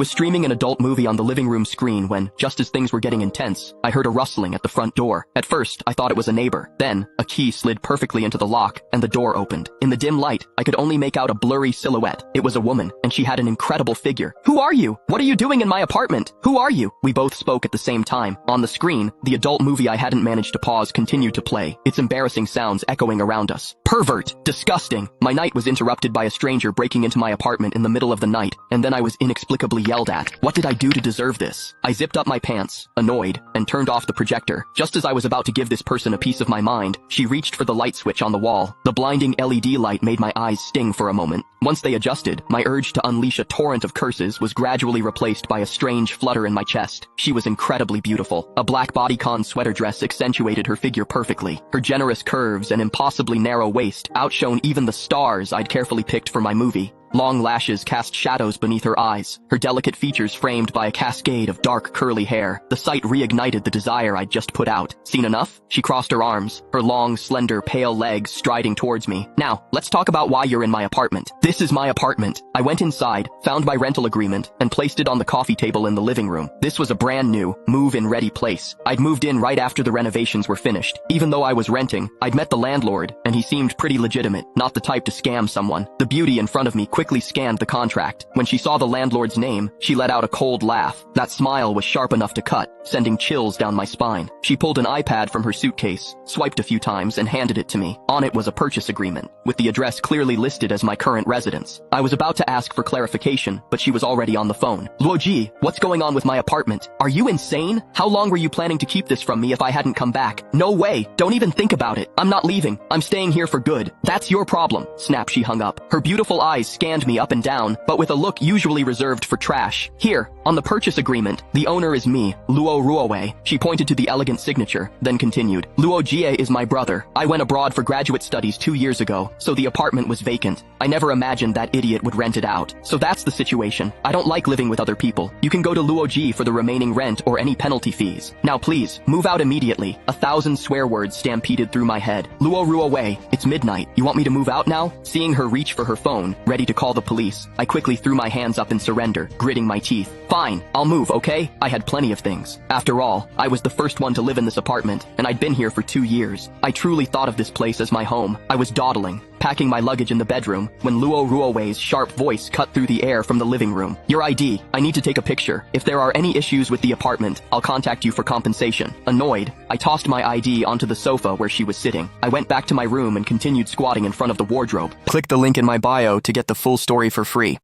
was streaming an adult movie on the living room screen when, just as things were getting intense, I heard a rustling at the front door. At first, I thought it was a neighbor. Then, a key slid perfectly into the lock, and the door opened. In the dim light, I could only make out a blurry silhouette. It was a woman, and she had an incredible figure. "Who are you? What are you doing in my apartment? Who are you?" We both spoke at the same time. On the screen, the adult movie I hadn't managed to pause continued to play, its embarrassing sounds echoing around us. Pervert! Disgusting! My night was interrupted by a stranger breaking into my apartment in the middle of the night, and then I was inexplicably yelled at. What did I do to deserve this? I zipped up my pants, annoyed, and turned off the projector. Just as I was about to give this person a piece of my mind, she reached for the light switch on the wall. The blinding LED light made my eyes sting for a moment. Once they adjusted, my urge to unleash a torrent of curses was gradually replaced by a strange flutter in my chest. She was incredibly beautiful. A black bodycon sweater dress accentuated her figure perfectly. Her generous curves and impossibly narrow waist outshone even the stars I'd carefully picked for my movie. Long lashes cast shadows beneath her eyes, her delicate features framed by a cascade of dark curly hair. The sight reignited the desire I'd just put out. Seen enough? She crossed her arms, her long, slender, pale legs striding towards me. "Now, let's talk about why you're in my apartment." "This is my apartment." I went inside, found my rental agreement, and placed it on the coffee table in the living room. This was a brand new, move-in-ready place. I'd moved in right after the renovations were finished. Even though I was renting, I'd met the landlord, and he seemed pretty legitimate, not the type to scam someone. The beauty in front of me quickly scanned the contract. When she saw the landlord's name, she let out a cold laugh. That smile was sharp enough to cut, sending chills down my spine. She pulled an iPad from her suitcase, swiped a few times, and handed it to me. On it was a purchase agreement, with the address clearly listed as my current residence. I was about to ask for clarification, but she was already on the phone. "Luoji, what's going on with my apartment? Are you insane? How long were you planning to keep this from me if I hadn't come back? No way! Don't even think about it. I'm not leaving. I'm staying here for good. That's your problem." Snap, she hung up. Her beautiful eyes scanned me up and down, but with a look usually reserved for trash. "Here, on the purchase agreement, the owner is me, Luo Ruowei." She pointed to the elegant signature, then continued. "Luo Jie is my brother. I went abroad for graduate studies 2 years ago, so the apartment was vacant. I never imagined that idiot would rent it out. So that's the situation. I don't like living with other people. You can go to Luo Ji for the remaining rent or any penalty fees. Now please, move out immediately." 1,000 swear words stampeded through my head. "Luo Ruowei, it's midnight. You want me to move out now?" Seeing her reach for her phone, ready to call the police, I quickly threw my hands up in surrender, gritting my teeth. "Fine, I'll move, okay?" I had plenty of things. After all, I was the first one to live in this apartment, and I'd been here for 2 years. I truly thought of this place as my home. I was dawdling, packing my luggage in the bedroom, when Luo Ruowei's sharp voice cut through the air from the living room. "Your ID. I need to take a picture. If there are any issues with the apartment, I'll contact you for compensation." Annoyed, I tossed my ID onto the sofa where she was sitting. I went back to my room and continued squatting in front of the wardrobe. Click the link in my bio to get the full story for free.